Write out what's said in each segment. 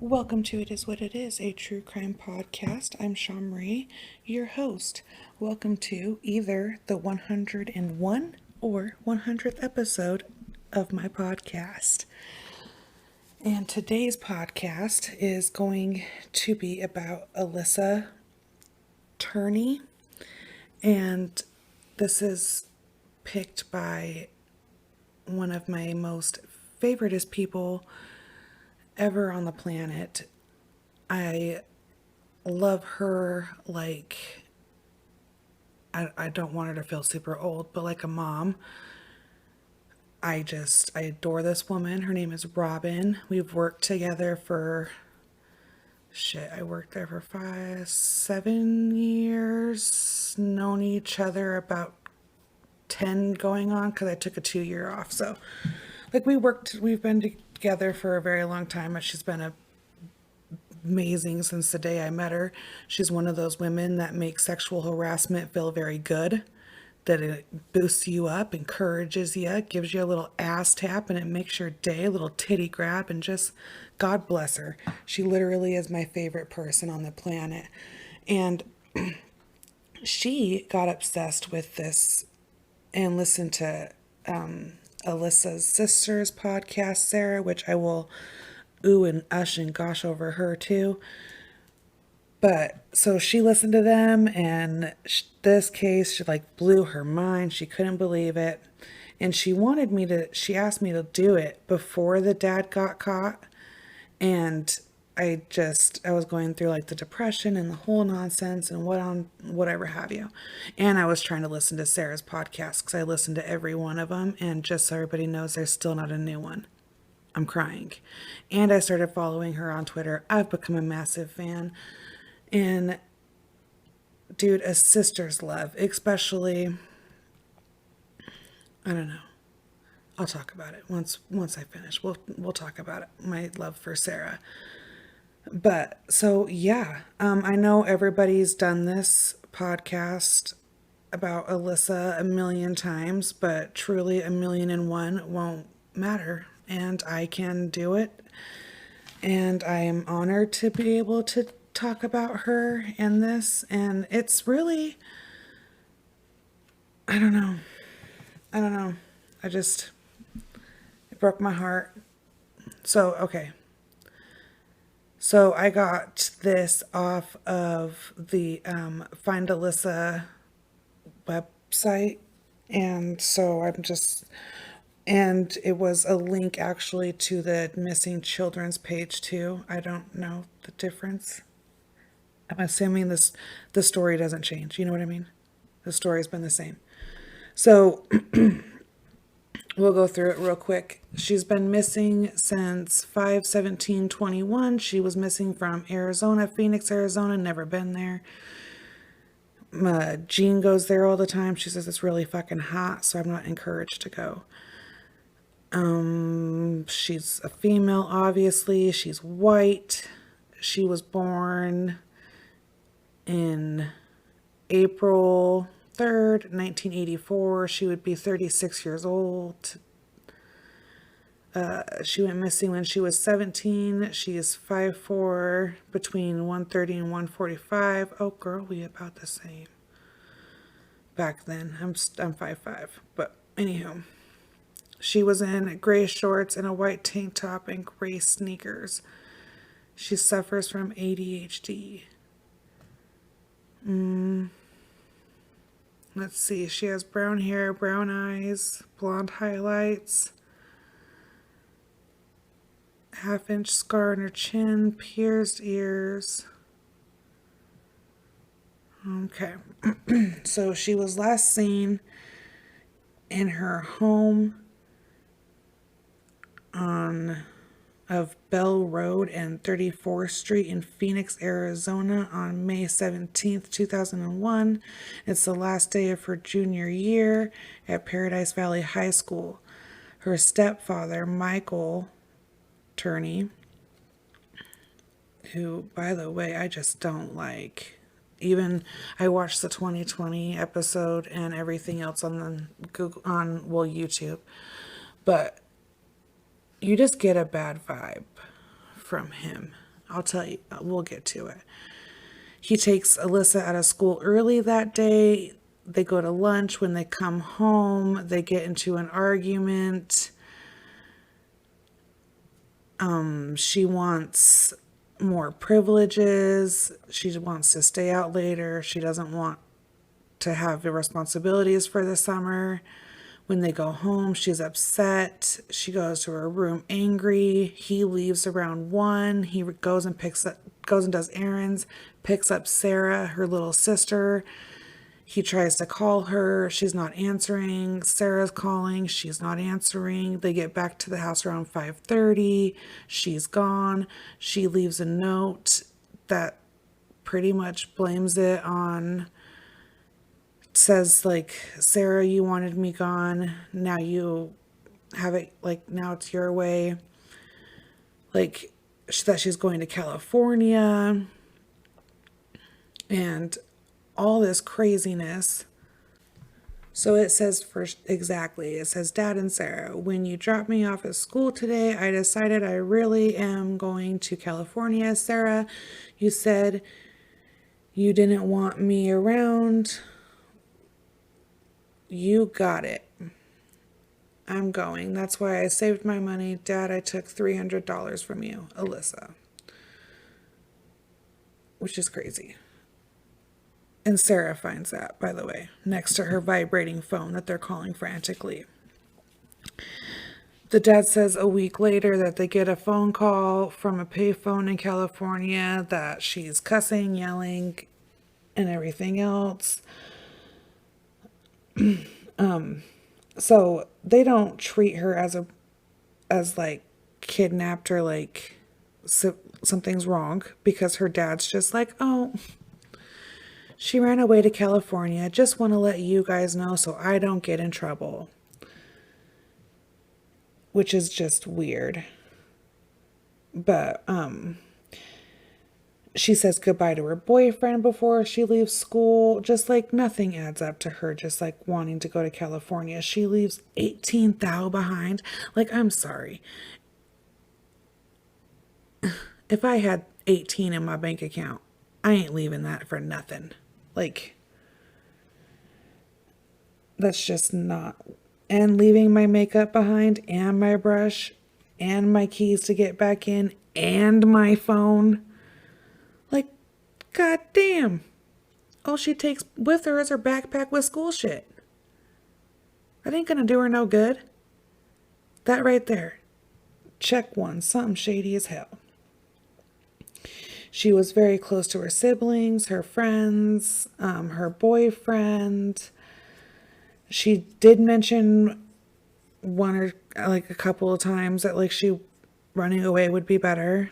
Welcome to It Is What It Is, a true crime podcast. I'm Shawn Marie, your host. Welcome to either the 101 or 100th episode of my podcast. And today's podcast is going to be about Alissa Turney. And this is picked by one of my most favoriteest people ever on the planet. I love her like, I don't want her to feel super old, but like a mom. I adore this woman. Her name is Robyn. We've worked together for, I worked there for 7 years, known each other about 10 going on, because I took a 2-year off. So like we've been together for a very long time, and she's been amazing since the day I met her. She's one of those women that makes sexual harassment feel very good, that it boosts you up, encourages you, gives you a little ass tap, and it makes your day, a little titty grab, and just God bless her. She literally is my favorite person on the planet. And she got obsessed with this and listened to Alyssa's sister's podcast, Sarah, which I will ooh and ush and gosh over her too. But so she listened to them, and this case, she like blew her mind. She couldn't believe it. And she asked me to do it before the dad got caught. And I was going through like the depression and the whole nonsense and whatever have you. And I was trying to listen to Sarah's podcast because I listened to every one of them. And just so everybody knows, there's still not a new one. I'm crying. And I started following her on Twitter. I've become a massive fan. And dude, a sister's love, especially, I don't know. I'll talk about it once I finish. We'll talk about it. My love for Sarah. But so yeah, I know everybody's done this podcast about Alissa a million times, but truly 1,000,001 won't matter, and I can do it. And I am honored to be able to talk about her in this, and it's really, I don't know. It broke my heart. So, okay. So I got this off of the Find Alissa website, and so and it was a link actually to the missing children's page too. I don't know the difference. I'm assuming the story doesn't change. You know what I mean? The story's been the same. So we'll go through it real quick. She's been missing since 5/17/21. She was missing from Arizona, Phoenix, Arizona, never been there. Jean goes there all the time. She says it's really fucking hot, so I'm not encouraged to go. She's a female, obviously. She's white. She was born in April 3rd, 1984. She would be 36 years old. She went missing when she was 17. She is 5'4", between 130 and 145. Oh, girl, we about the same. Back then, I'm 5'5", but anyhow. She was in gray shorts and a white tank top and gray sneakers. She suffers from ADHD. Let's see. She has brown hair, brown eyes, blonde highlights, half-inch scar on her chin, pierced ears. Okay. So she was last seen in her home of Bell Road and 34th Street in Phoenix, Arizona on May 17th, 2001. It's the last day of her junior year at Paradise Valley High School. Her stepfather, Michael Turney, who, by the way, I just don't like. Even I watched the 2020 episode and everything else on YouTube, but you just get a bad vibe from him. I'll tell you, we'll get to it. He takes Alissa out of school early that day. They go to lunch. When they come home, they get into an argument. She wants more privileges. She wants to stay out later. She doesn't want to have the responsibilities for the summer. When they go home, she's upset. She goes to her room angry. He leaves around 1. He goes and does errands, picks up Sarah, her little sister. He tries to call her. She's not answering. Sarah's calling. She's not answering. They get back to the house around 5:30. She's gone. She leaves a note that pretty much blames it on, says like, Sarah, you wanted me gone. Now you have it, like, now it's your way. Like, that she's going to California and all this craziness. So it says it says, Dad and Sarah, when you dropped me off at school today, I decided I really am going to California. Sarah, you said you didn't want me around. You got it. I'm going. That's why I saved my money. Dad, I took $300 from you, Alissa. Which is crazy. And Sarah finds that, by the way, next to her vibrating phone that they're calling frantically. The dad says a week later that they get a phone call from a payphone in California that she's cussing, yelling, and everything else. So they don't treat her as like kidnapped or like something's wrong, because her dad's just like, oh, she ran away to California. Just want to let you guys know so I don't get in trouble. Which is just weird. But she says goodbye to her boyfriend before she leaves school. Just like nothing adds up to her just like wanting to go to California. She leaves 18,000 behind. Like, I'm sorry. If I had 18 in my bank account, I ain't leaving that for nothing. Like, that's just not. And leaving my makeup behind, and my brush, and my keys to get back in, and my phone. Like, goddamn. All she takes with her is her backpack with school shit. That ain't gonna do her no good. That right there. Check one. Something shady as hell. She was very close to her siblings, her friends, her boyfriend. She did mention one or like a couple of times that like she running away would be better,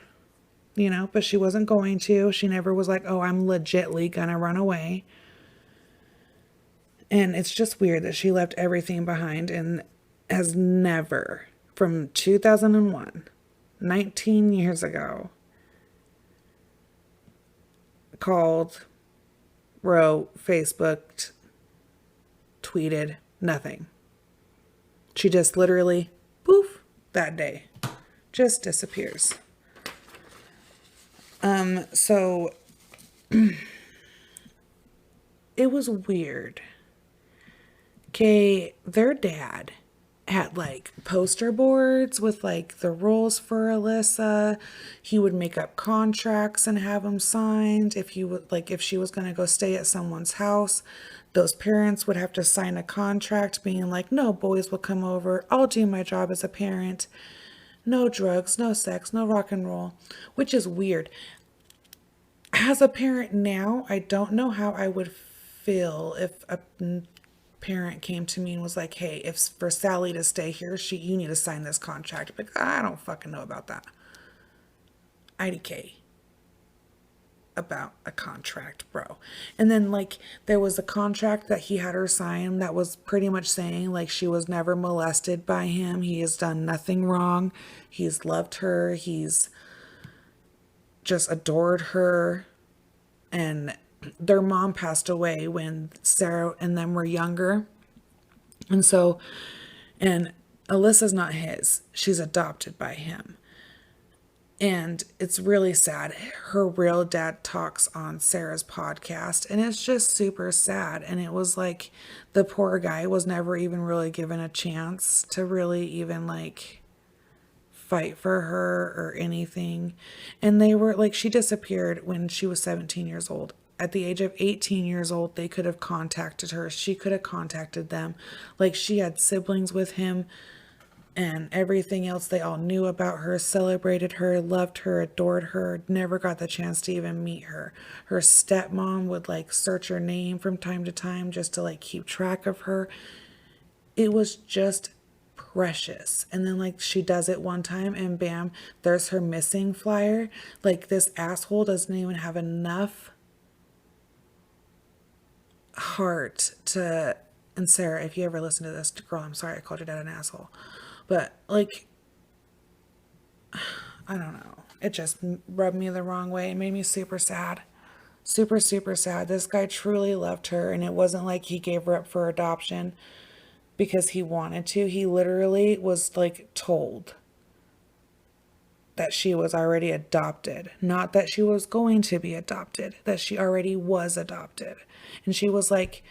you know, but she wasn't going to. She never was like, oh, I'm legitly gonna run away. And it's just weird that she left everything behind and has never, from 2001, 19 years ago, called, wrote, Facebooked, tweeted, nothing. She just literally, poof, that day, just disappears. So it was weird. Okay, their dad had like poster boards with like the rules for Alissa. He would make up contracts and have them signed. If she was going to go stay at someone's house, those parents would have to sign a contract being like, no boys will come over. I'll do my job as a parent. No drugs, no sex, no rock and roll, which is weird. As a parent now, I don't know how I would feel if a parent came to me and was like, hey, if for Sally to stay here, you need to sign this contract. Like, I don't fucking know about that. IDK about a contract, bro. And then like there was a contract that he had her sign that was pretty much saying like she was never molested by him. He has done nothing wrong. He's loved her. He's just adored her. And their mom passed away when Sarah and them were younger. And Alissa's not his. She's adopted by him. And it's really sad. Her real dad talks on Sarah's podcast, and it's just super sad. And it was like the poor guy was never even really given a chance to really even like fight for her or anything. And they were like, she disappeared when she was 17 years old. At the age of 18 years old, they could have contacted her. She could have contacted them. Like, she had siblings with him and everything else. They all knew about her, celebrated her, loved her, adored her, never got the chance to even meet her. Her stepmom would like search her name from time to time just to like keep track of her. It was just precious. And then like she does it one time and bam, there's her missing flyer. Like, this asshole doesn't even have enough heart to, and Sarah, if you ever listen to this, girl, I'm sorry I called your dad an asshole. But like, I don't know. It just rubbed me the wrong way. It made me super sad. Super, super sad. This guy truly loved her, and it wasn't like he gave her up for adoption because he wanted to. He literally was like told that she was already adopted. Not that she was going to be adopted, that she already was adopted. And she was like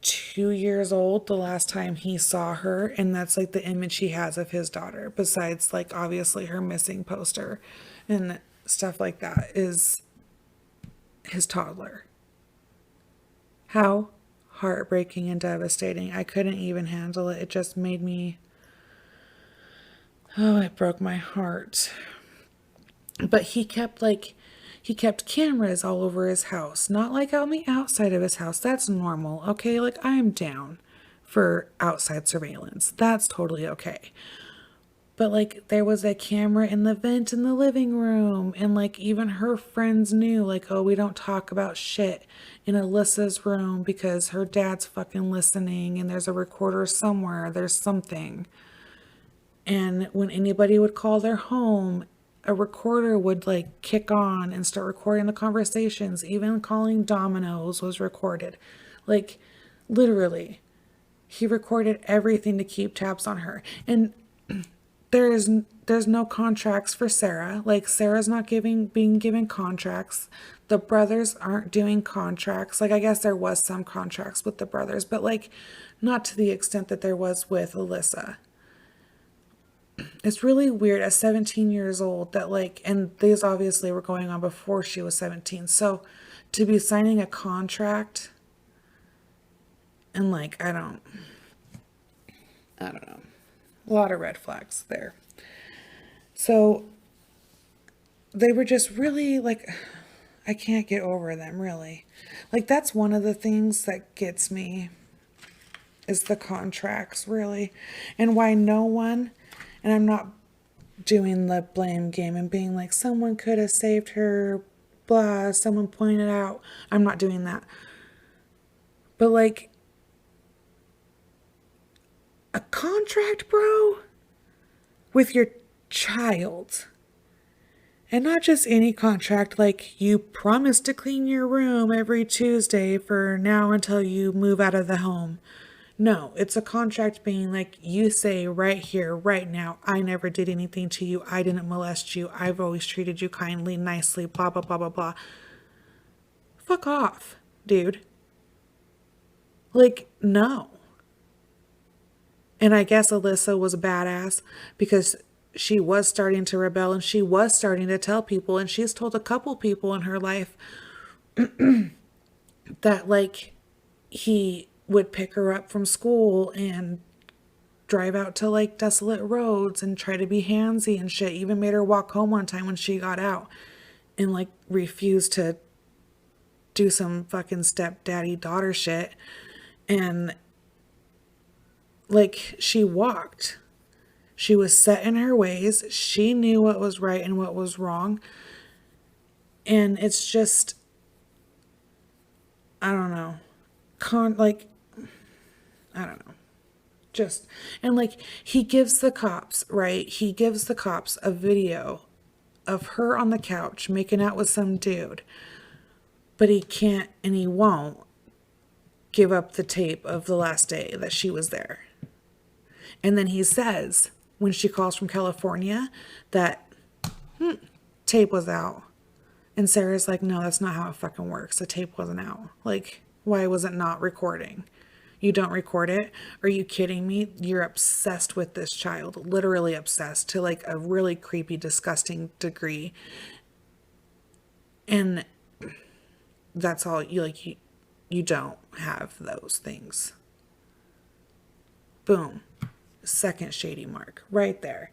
2 years old the last time he saw her, and that's like the image he has of his daughter, besides like obviously her missing poster and stuff like that, is his toddler. How heartbreaking and devastating. I couldn't even handle it. It just made me, oh, it broke my heart. But he kept cameras all over his house, not like on the outside of his house. That's normal, okay? Like, I'm down for outside surveillance. That's totally okay. But like, there was a camera in the vent in the living room, and like even her friends knew, like, oh, we don't talk about shit in Alyssa's room because her dad's fucking listening, and there's a recorder somewhere, there's something. And when anybody would call their home, a recorder would like kick on and start recording the conversations. Even calling Domino's was recorded. Like, literally, he recorded everything to keep tabs on her. And there's no contracts for Sarah. Like, Sarah's not being given contracts. The brothers aren't doing contracts. Like, I guess there was some contracts with the brothers, but like not to the extent that there was with Alissa. It's really weird at 17 years old that like, and these obviously were going on before she was 17. So to be signing a contract and like, I don't know. A lot of red flags there. So they were just really like, I can't get over them really. Like, that's one of the things that gets me is the contracts really. And why no one, and I'm not doing the blame game and being like, someone could have saved her, blah, someone pointed out. I'm not doing that. But like, a contract, bro, with your child. And not just any contract, like you promise to clean your room every Tuesday for now until you move out of the home. No, it's a contract being like, you say right here, right now, I never did anything to you. I didn't molest you. I've always treated you kindly, nicely, blah, blah, blah, blah, blah. Fuck off, dude. Like, no. And I guess Alissa was a badass because she was starting to rebel and she was starting to tell people. And she's told a couple people in her life that like he would pick her up from school and drive out to like desolate roads and try to be handsy and shit. Even made her walk home one time when she got out and like refused to do some fucking stepdaddy daughter shit. And like, she walked. She was set in her ways. She knew what was right and what was wrong. And it's just, I don't know. I don't know. Just, and like, he gives the cops, right? He gives the cops a video of her on the couch making out with some dude. But he can't and he won't give up the tape of the last day that she was there. And then he says, when she calls from California, that Tape was out. And Sarah's like, no, that's not how it fucking works. The tape wasn't out. Like, why was it not recording? You don't record it? Are you kidding me? You're obsessed with this child. Literally obsessed to like a really creepy, disgusting degree. And that's all you like. You don't have those things. Boom. Second shady mark right there.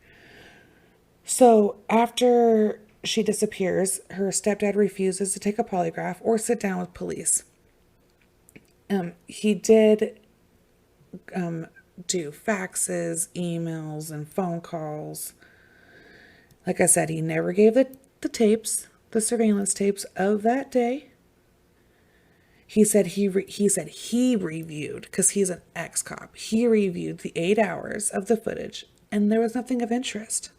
So after she disappears, her stepdad refuses to take a polygraph or sit down with police. He did do faxes, emails, and phone calls. Like I said, he never gave the tapes, the surveillance tapes of that day. He said he reviewed, because he's an ex-cop. He reviewed the 8 hours of the footage, and there was nothing of interest.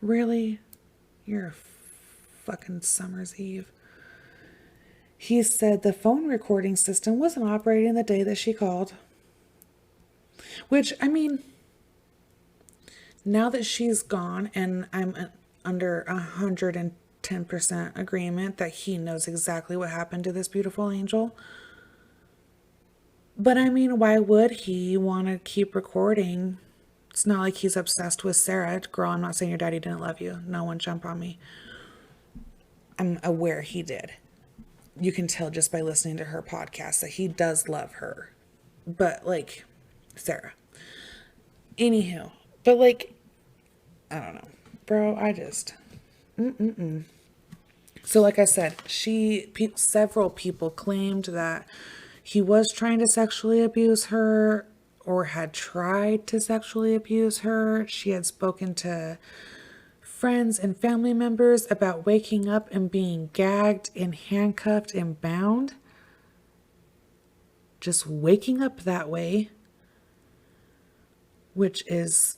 Really? You're a fucking summer's eve. He said the phone recording system wasn't operating the day that she called. Which, I mean, now that she's gone and I'm under 110% agreement that he knows exactly what happened to this beautiful angel. But I mean, why would he want to keep recording? It's not like he's obsessed with Sarah. Girl, I'm not saying your daddy didn't love you. No one jump on me. I'm aware he did. You can tell just by listening to her podcast that he does love her. But like, Sarah. Anywho. But like, I don't know. Bro, I just... So like I said, several people claimed that he was trying to sexually abuse her or had tried to sexually abuse her. She had spoken to friends and family members about waking up and being gagged and handcuffed and bound. Just waking up that way, which is,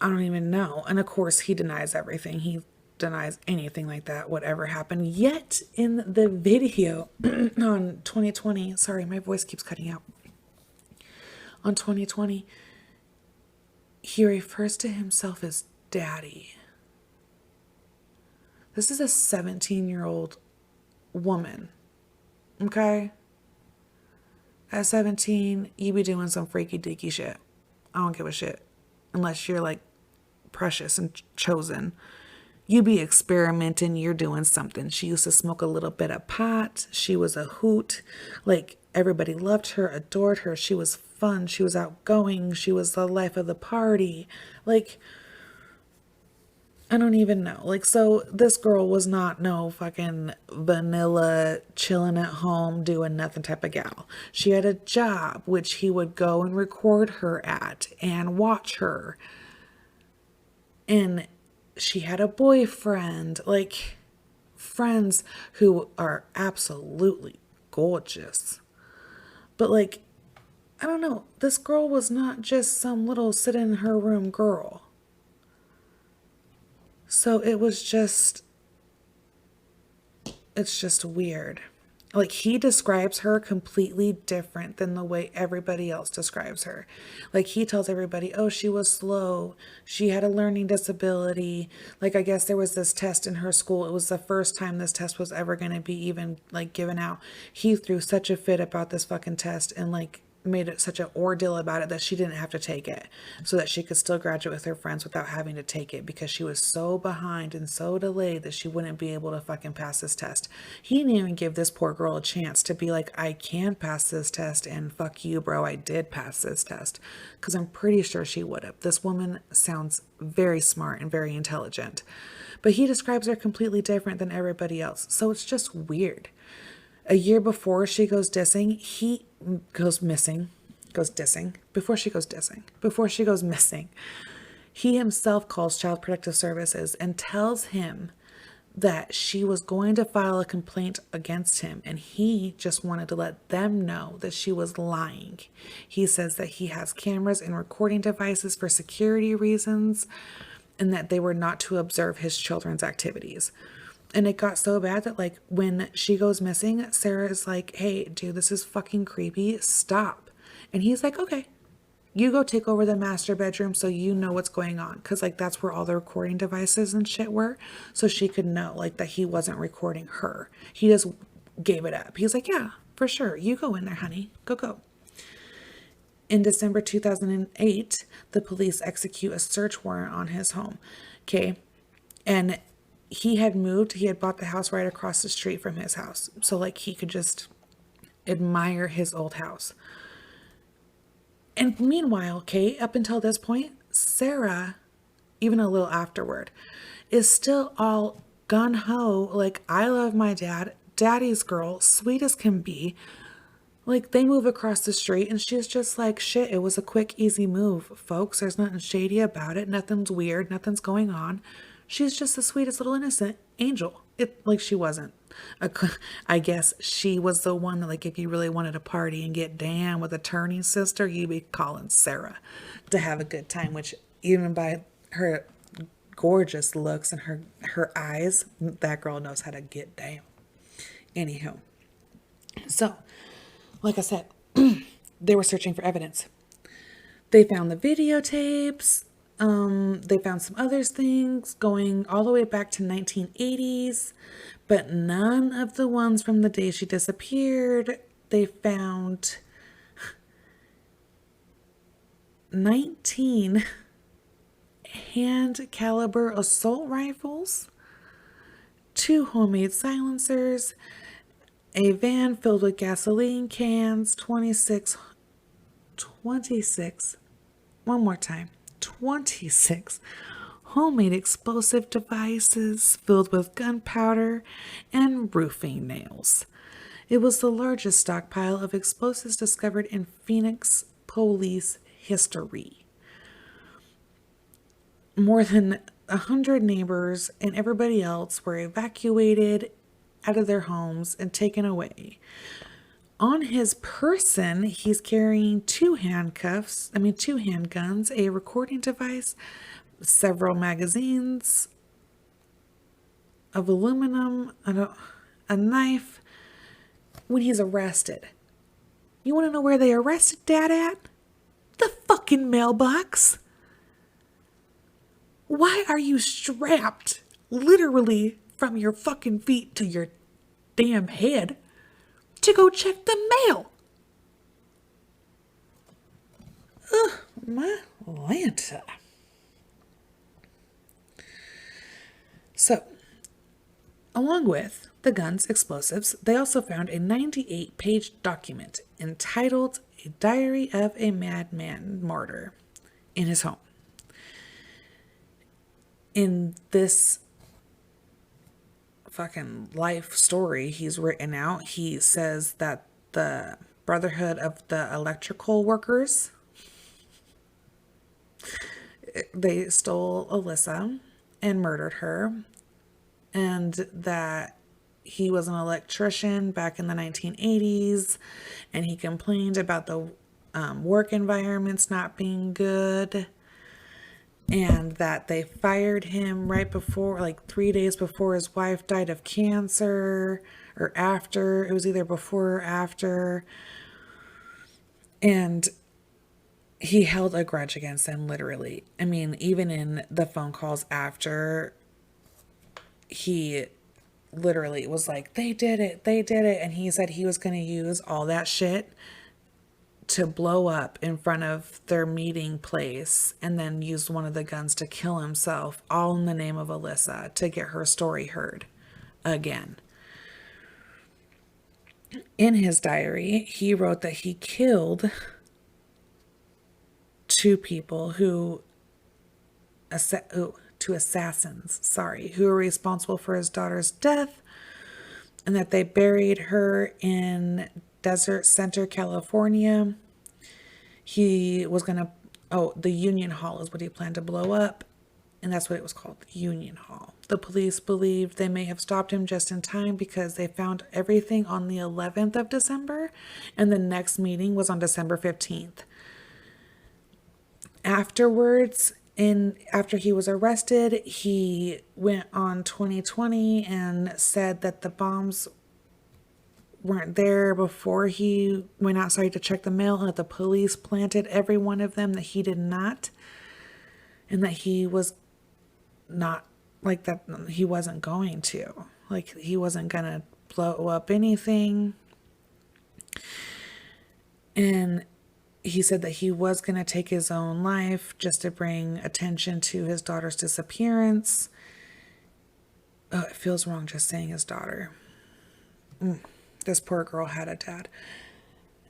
I don't even know. And of course, he denies everything. He denies anything like that would ever happen. Yet in the video on 2020, sorry, my voice keeps cutting out. On 2020, he refers to himself as daddy. This is a 17-year-old woman. Okay? At 17, you be doing some freaky deaky shit. I don't give a shit. Unless you're like precious and chosen. You be experimenting, you're doing something. She used to smoke a little bit of pot. She was a hoot. Like, everybody loved her, adored her. She was fun. She was outgoing. She was the life of the party. Like, I don't even know. Like, so this girl was not no fucking vanilla chilling at home doing nothing type of gal. She had a job which he would go and record her at and watch her. And she had a boyfriend, like friends who are absolutely gorgeous. But like, I don't know, this girl was not just some little sit in her room girl. So it's just weird. Like, he describes her completely different than the way everybody else describes her. Like, he tells everybody, oh, she was slow. She had a learning disability. Like, I guess there was this test in her school. It was the first time this test was ever going to be even, like, given out. He threw such a fit about this fucking test and, like, made it such an ordeal about it that she didn't have to take it so that she could still graduate with her friends without having to take it, because she was so behind and so delayed that she wouldn't be able to fucking pass this test. He didn't even give this poor girl a chance to be like, I can pass this test, and fuck you, bro, I did pass this test, because I'm pretty sure she would have. This woman sounds very smart and very intelligent, but he describes her completely different than everybody else. So it's just weird. A year before she goes dissing, he goes missing, before she goes missing, he himself calls Child Protective Services and tells him that she was going to file a complaint against him, and he just wanted to let them know that she was lying. He says that he has cameras and recording devices for security reasons, and that they were not to observe his children's activities. And it got so bad that, like, when she goes missing, Sarah is like, hey, dude, this is fucking creepy. Stop. And he's like, okay. you go take over the master bedroom so you know what's going on. Because, like, that's where all the recording devices and shit were. So she could know, like, that he wasn't recording her. He just gave it up. He's like, yeah, for sure. You go in there, honey. Go. In December 2008, the police execute a search warrant on his home. Okay. And he had bought the house right across the street from his house. So, like, he could just admire his old house. And meanwhile, okay, up until this point, Sarah, even a little afterward, is still all gun-ho, like, I love my dad, daddy's girl, sweet as can be. Like, they move across the street and she's just like, shit, it was a quick, easy move, folks. There's nothing shady about it. Nothing's weird. Nothing's going on. She's just the sweetest little innocent angel. Like, she wasn't. I guess she was the one that, like, if you really wanted to party and get down with a Turney sister, you'd be calling Sarah to have a good time, which even by her gorgeous looks and her eyes, that girl knows how to get down. Anywho. So, like I said, they were searching for evidence. They found the videotapes. They found some other things going all the way back to 1980s, but none of the ones from the day she disappeared. They found 19 hand caliber assault rifles, 2 homemade silencers, a van filled with gasoline cans, 26, one more time, 26 homemade explosive devices filled with gunpowder and roofing nails. It was the largest stockpile of explosives discovered in Phoenix police history. More than 100 neighbors and everybody else were evacuated out of their homes and taken away. On his person, he's carrying 2 handguns, a recording device, several magazines of aluminum, a knife. When he's arrested, you want to know where they arrested Dad at? The fucking mailbox. Why are you strapped literally from your fucking feet to your damn head to go check the mail? Ugh, my Lanta. So, along with the guns, explosives, they also found a 98-page document entitled A Diary of a Madman Martyr in his home. In this fucking life story he's written out, he says that the Brotherhood of the Electrical Workers, they stole Alissa and murdered her, and that he was an electrician back in the 1980s, and he complained about the work environments not being good, and that they fired him right before, like 3 days before his wife died of cancer, or after. It was either before or after. And he held a grudge against them, literally. I mean, even in the phone calls after, he literally was like, they did it. And he said he was going to use all that shit to blow up in front of their meeting place, and then used one of the guns to kill himself, all in the name of Alissa, to get her story heard again. In his diary, he wrote that he killed 2 people two assassins, who were responsible for his daughter's death, and that they buried her in Desert Center, California. He was going to, the Union Hall is what he planned to blow up, and that's what it was called, the Union Hall. The police believed they may have stopped him just in time because they found everything on the 11th of December, and the next meeting was on December 15th. Afterwards, after he was arrested, he went on 2020 and said that the bombs weren't there before he went outside to check the mail, and that the police planted every one of them, that he did not, and that he was not, like, that he wasn't going to, like, he wasn't gonna blow up anything. And he said that he was going to take his own life just to bring attention to his daughter's disappearance. Oh, it feels wrong just saying his daughter. This poor girl had a dad.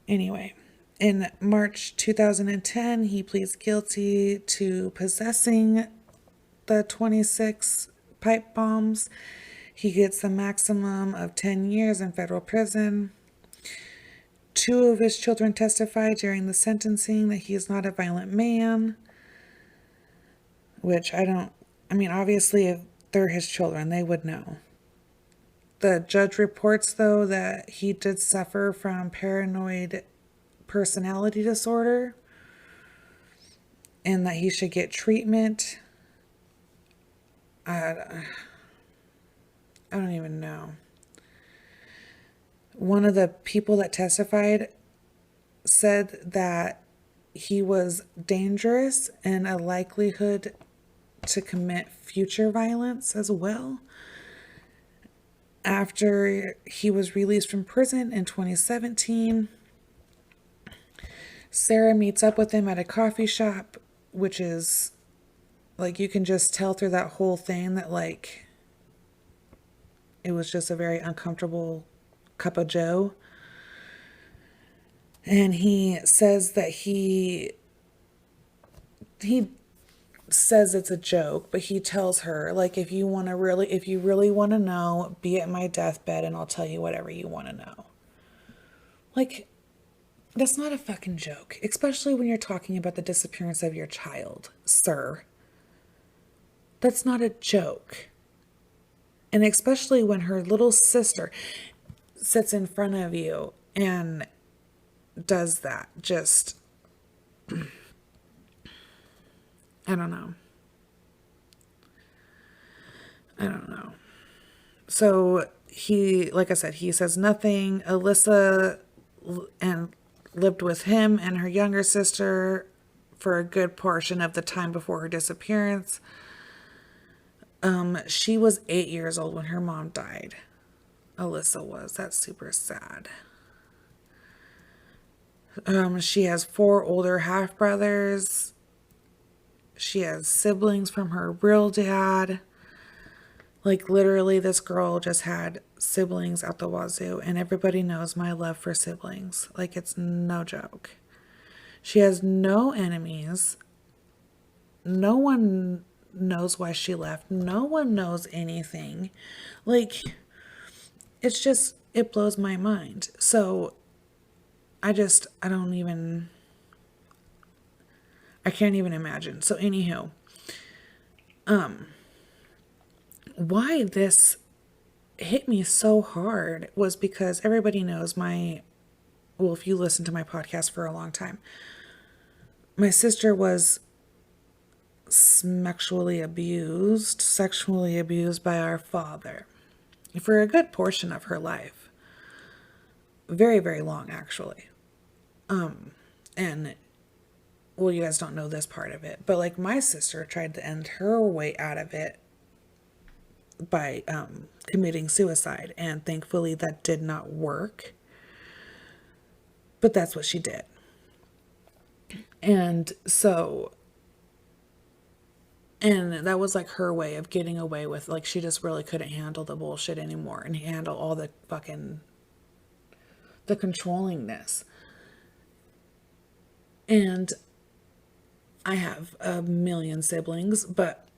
Anyway, in March 2010, he pleads guilty to possessing the 26 pipe bombs. He gets a maximum of 10 years in federal prison. 2 of his children testified during the sentencing that he is not a violent man, which obviously, if they're his children, they would know. The judge reports, though, that he did suffer from paranoid personality disorder and that he should get treatment. I don't even know. One of the people that testified said that he was dangerous and a likelihood to commit future violence as well. After he was released from prison in 2017, Sarah meets up with him at a coffee shop, which is, like, you can just tell through that whole thing that, like, it was just a very uncomfortable cup of joe. And he says that he says it's a joke, but he tells her, like, if you really want to know, be at my deathbed and I'll tell you whatever you want to know. Like, that's not a fucking joke, especially when you're talking about the disappearance of your child, sir. That's not a joke. And especially when her little sister sits in front of you and does that. Just, I don't know. So he, like I said, he says nothing. Alissa lived with him and her younger sister for a good portion of the time before her disappearance. She was 8 years old when her mom died. Alissa was. That's super sad. She has 4 older half-brothers. She has siblings from her real dad. Like, literally, this girl just had siblings out the wazoo, and everybody knows my love for siblings. Like, it's no joke. She has no enemies. No one knows why she left. No one knows anything. Like, it blows my mind. So, I can't even imagine. So, anywho, why this hit me so hard was because everybody knows if you listen to my podcast for a long time, my sister was sexually abused by our father for a good portion of her life. Very, very long, actually. And, well, you guys don't know this part of it, but, like, my sister tried to end her way out of it by committing suicide, and thankfully that did not work, but that's what she did. And that was, like, her way of getting away with, like, she just really couldn't handle the bullshit anymore and handle all the controllingness. And I have a million siblings, but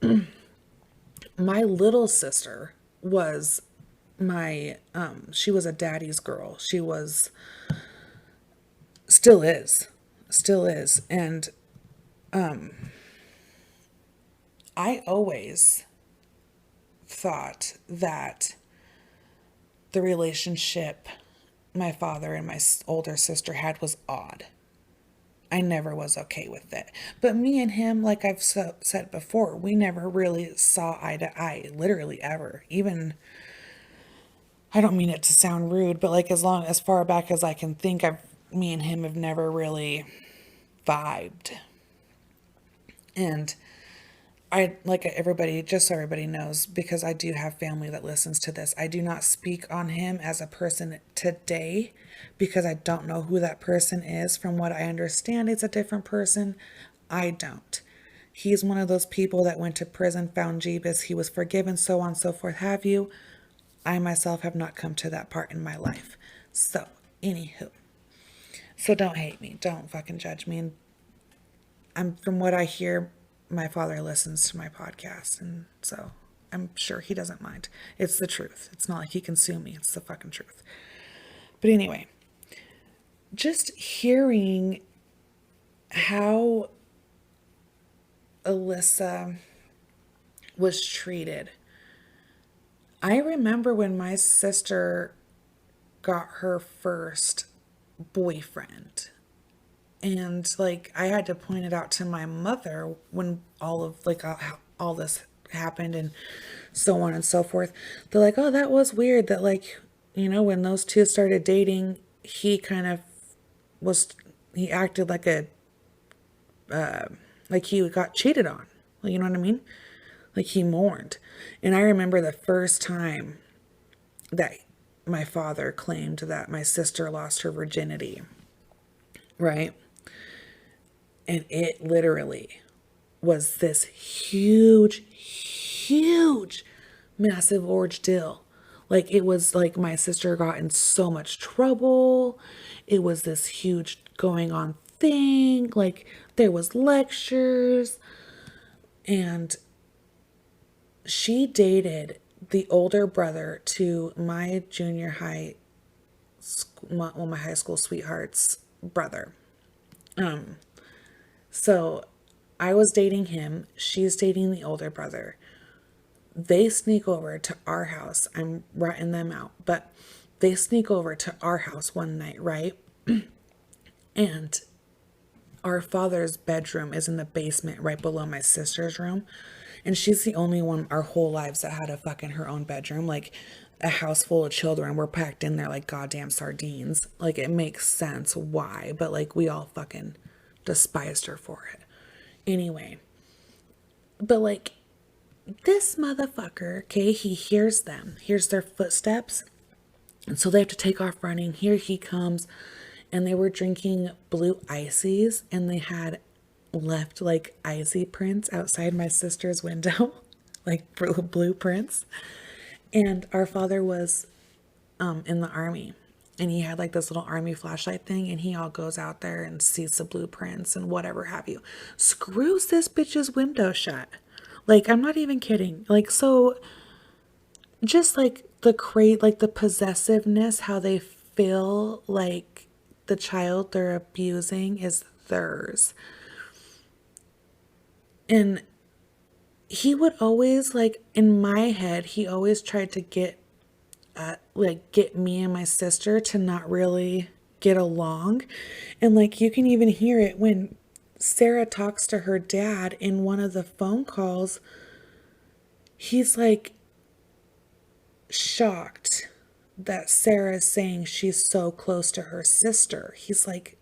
my little sister was she was a daddy's girl. She was, still is. And, I always thought that the relationship my father and my older sister had was odd. I never was okay with it. But me and him, like I've said before, we never really saw eye to eye, literally ever. Even, I don't mean it to sound rude, but like as far back as I can think, me and him have never really vibed. And I, like everybody, just so everybody knows, because I do have family that listens to this, I do not speak on him as a person today because I don't know who that person is. From what I understand, it's a different person. I don't. He's one of those people that went to prison, found Jeebus, he was forgiven, so on and so forth, have you. I myself have not come to that part in my life. So, anywho. So don't hate me. Don't fucking judge me. And from what I hear, my father listens to my podcast, and so I'm sure he doesn't mind. It's the truth. It's not like he can sue me. It's the fucking truth. But anyway, just hearing how Alissa was treated. I remember when my sister got her first boyfriend. And like I had to point it out to my mother when all of like all this happened and so on and so forth. They're like, "Oh, that was weird that like, when those two started dating, he kind of he acted like like he got cheated on." Like, you know what I mean? Like he mourned. And I remember the first time that my father claimed that my sister lost her virginity, right? And it literally was this huge, huge, massive ordeal. Like it was like my sister got in so much trouble. It was this huge going on thing. Like there was lectures, and she dated the older brother to my junior high school, my high school sweetheart's brother. So I was dating him. She's dating the older brother. They sneak over to our house. I'm ratting them out, but they sneak over to our house one night, right? And our father's bedroom is in the basement right below my sister's room. And she's the only one our whole lives that had a fucking her own bedroom. Like a house full of children, we're packed in there like goddamn sardines. Like it makes sense why, but like we all fucking despised her for it. Anyway, but like this motherfucker, okay, he hears them, hears their footsteps. And so they have to take off running. Here he comes. And they were drinking blue ices, and they had left like icy prints outside my sister's window, like blueprints. And our father was in the army, and he had like this little army flashlight thing, and he all goes out there and sees the blueprints and whatever have you. Screws this bitch's window shut. Like, I'm not even kidding. Like, so just like like the possessiveness, how they feel like the child they're abusing is theirs. And he would always, like, in my head, he always tried to get me and my sister to not really get along. And like you can even hear it when Sarah talks to her dad in one of the phone calls. He's like shocked that Sarah is saying she's so close to her sister. He's like,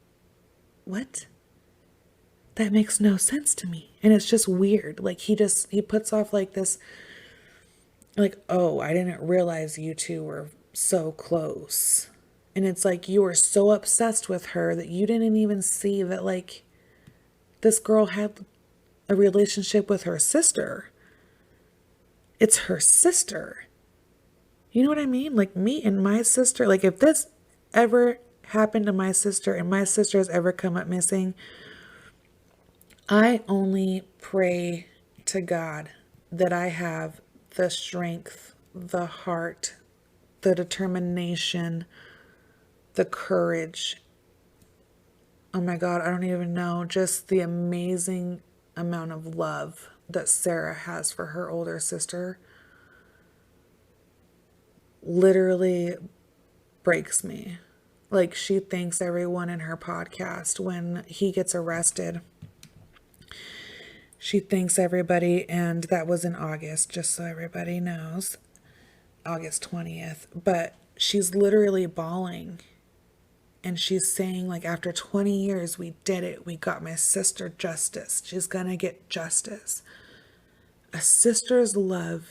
what? That makes no sense to me. And it's just weird. Like he puts off like this, like, oh, I didn't realize you two were so close. And it's like you were so obsessed with her that you didn't even see that like this girl had a relationship with her sister. It's her sister. You know what I mean? Like me and my sister, like if this ever happened to my sister and my sister has ever come up missing, I only pray to God that I have the strength, the heart, the determination, the courage. Oh my God, I don't even know. Just the amazing amount of love that Sarah has for her older sister literally breaks me. Like she thanks everyone in her podcast when he gets arrested. She thanks everybody, and that was in August, just so everybody knows. August 20th. But she's literally bawling. And she's saying, like, after 20 years, we did it. We got my sister justice. She's gonna get justice. A sister's love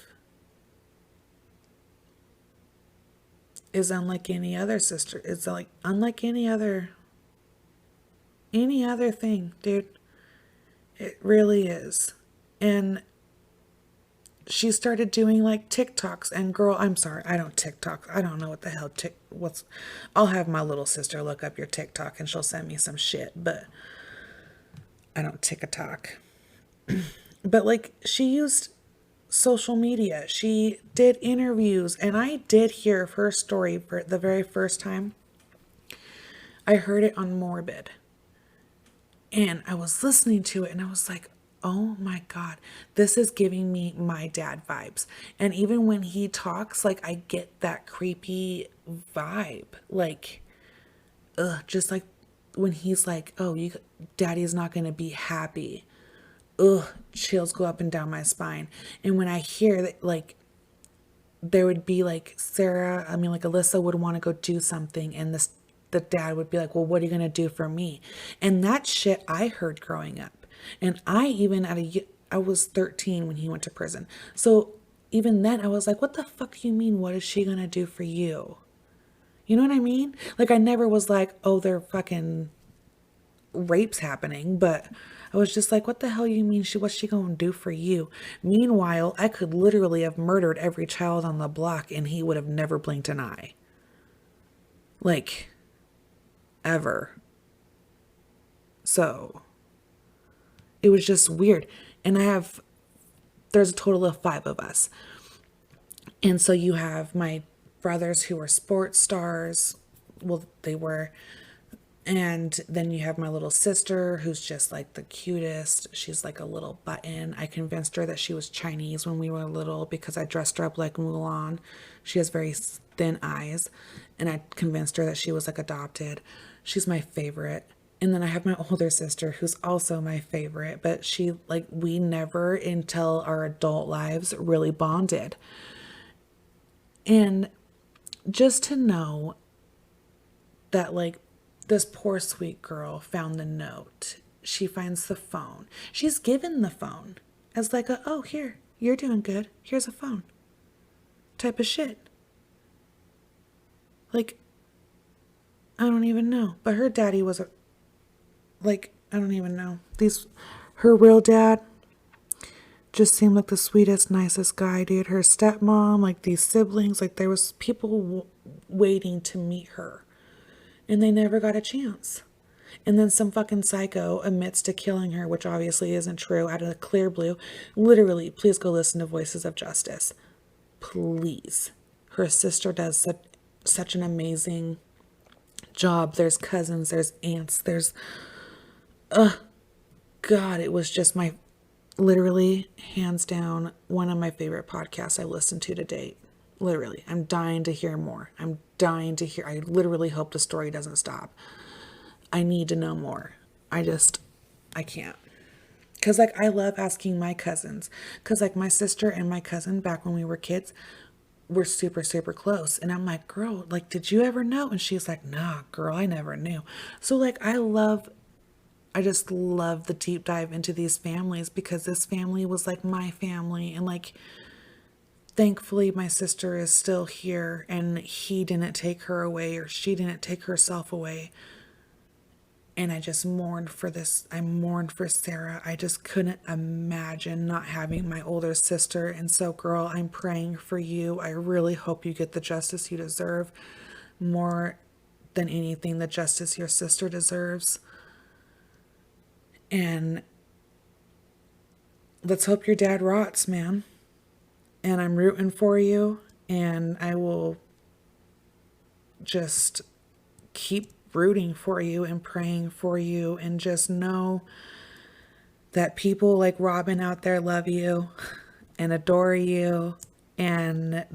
is unlike any other sister. It's like unlike any other thing, dude. It really is. And she started doing like TikToks, and girl, I'm sorry, I don't TikTok. I don't know what the hell I'll have my little sister look up your TikTok and she'll send me some shit, but I don't TikTok. But like, she used social media. She did interviews, and I did hear her story for the very first time. I heard it on Morbid. And I was listening to it and I was like, oh my God, this is giving me my dad vibes. And even when he talks, like, I get that creepy vibe. Like, just like when he's like, oh, daddy's not going to be happy. Chills go up and down my spine. And when I hear that, like, there would be like Alissa would want to go do something, and the dad would be like, well, what are you going to do for me? And that shit I heard growing up. And I was 13 when he went to prison. So even then I was like, what the fuck do you mean? What is she going to do for you? You know what I mean? Like, I never was like, oh, they're fucking rapes happening, but I was just like, what the hell you mean what's she gonna do for you? Meanwhile, I could literally have murdered every child on the block and he would have never blinked an eye. Like, ever. So it was just weird. And there's a total of 5 of us. And so you have my brothers who are sports stars. Well, they were. And then you have my little sister, who's just like the cutest. She's like a little button. I convinced her that she was Chinese when we were little because I dressed her up like Mulan. She has very thin eyes. And I convinced her that she was like adopted. She's my favorite. And then I have my older sister, who's also my favorite. But we never until our adult lives really bonded. And just to know that, like, this poor sweet girl found the note. She finds the phone. She's given the phone as like oh, here, you're doing good. Here's a phone. Type of shit. Like, I don't even know. But her daddy was I don't even know. Her real dad just seemed like the sweetest, nicest guy, dude. Her stepmom, like these siblings, like there was people waiting to meet her. And they never got a chance. And then some fucking psycho admits to killing her, which obviously isn't true, out of the clear blue. Literally, please go listen to Voices of Justice. Please. Her sister does such an amazing job. There's cousins, there's aunts, there's... God, it was just literally, hands down, one of my favorite podcasts I listened to date. Literally, I'm dying to hear more. I literally hope the story doesn't stop. I need to know more. I can't. Because, like, I love asking my cousins. Because, like, my sister and my cousin, back when we were kids, were super, super close. And I'm like, girl, like, did you ever know? And she's like, nah, girl, I never knew. So, like, I just love the deep dive into these families, because this family was, like, my family. And, like, thankfully, my sister is still here, and he didn't take her away, or she didn't take herself away. And I just mourned for this. I mourned for Sarah. I just couldn't imagine not having my older sister. And so, girl, I'm praying for you. I really hope you get the justice you deserve, more than anything, the justice your sister deserves. And let's hope your dad rots, man. And I'm rooting for you, and I will just keep rooting for you and praying for you, and just know that people like Robyn out there love you and adore you, and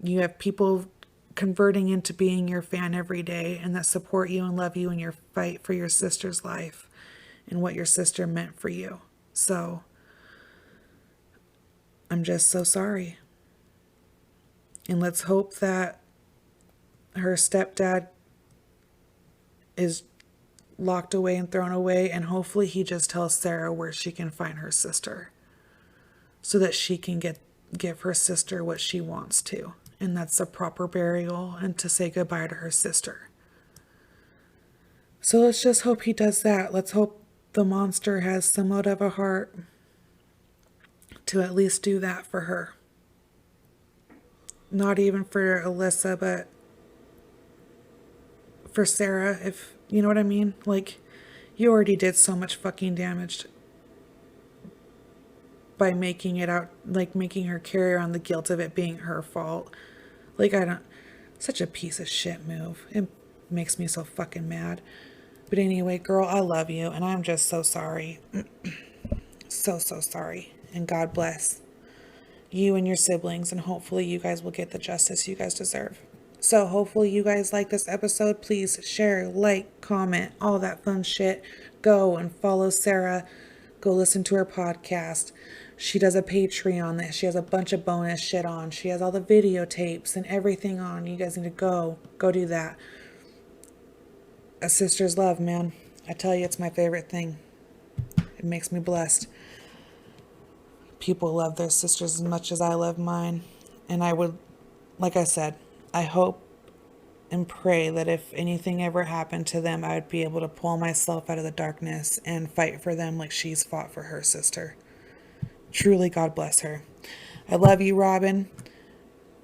you have people converting into being your fan every day, and that support you and love you in your fight for your sister's life and what your sister meant for you. So I'm just so sorry. And let's hope that her stepdad is locked away and thrown away, and hopefully he just tells Sarah where she can find her sister so that she can give her sister what she wants to, and that's a proper burial and to say goodbye to her sister. So let's just hope he does that. Let's hope the monster has somewhat of a heart to at least do that for her. Not even for Alissa, but for Sarah, if you know what I mean. Like, you already did so much fucking damage by making it out, like making her carry around the guilt of it being her fault. Like, such a piece of shit move. It makes me so fucking mad. But anyway, girl, I love you, and I'm just so sorry. So sorry. And God bless you and your siblings, and hopefully you guys will get the justice you guys deserve. So hopefully you guys like this episode. Please share, like, comment, all that fun shit. Go and follow Sarah. Go listen to her podcast. She does a Patreon that she has a bunch of bonus shit on. She has all the videotapes and everything on. You guys need to go do that. A sister's love, man. I tell you, it's my favorite thing. It makes me blessed. People love their sisters as much as I love mine. And I would, like I said, I hope and pray that if anything ever happened to them, I would be able to pull myself out of the darkness and fight for them like she's fought for her sister. Truly, God bless her. I love you, Robyn.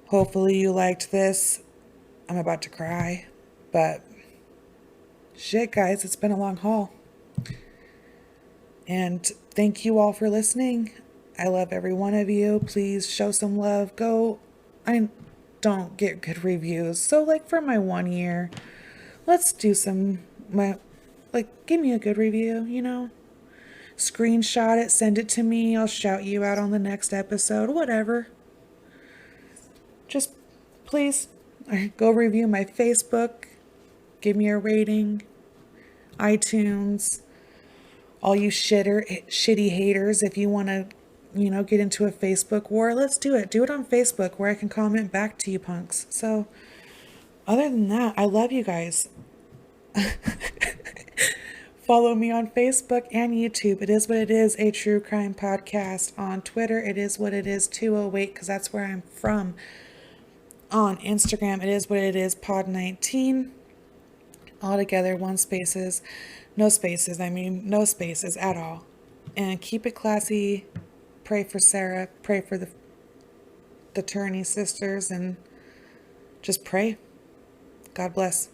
Hopefully you liked this. I'm about to cry, but shit, guys, it's been a long haul. And thank you all for listening. I love every one of you. Please show some love. I don't get good reviews. So like for my 1 year, let's do give me a good review, you know? Screenshot it, send it to me. I'll shout you out on the next episode, whatever. Just please go review my Facebook. Give me a rating. iTunes. All you shitty haters, if you want to, get into a Facebook war, let's do it. Do it on Facebook where I can comment back to you punks. So other than that, I love you guys. Follow me on Facebook and YouTube. It is what it is, a true crime podcast. On Twitter, it is what it is, 208, because that's where I'm from. On Instagram, it is what it is, pod19. All together, no spaces at all. And keep it classy. Pray for Sarah. Pray for the Turney sisters. And just pray. God bless.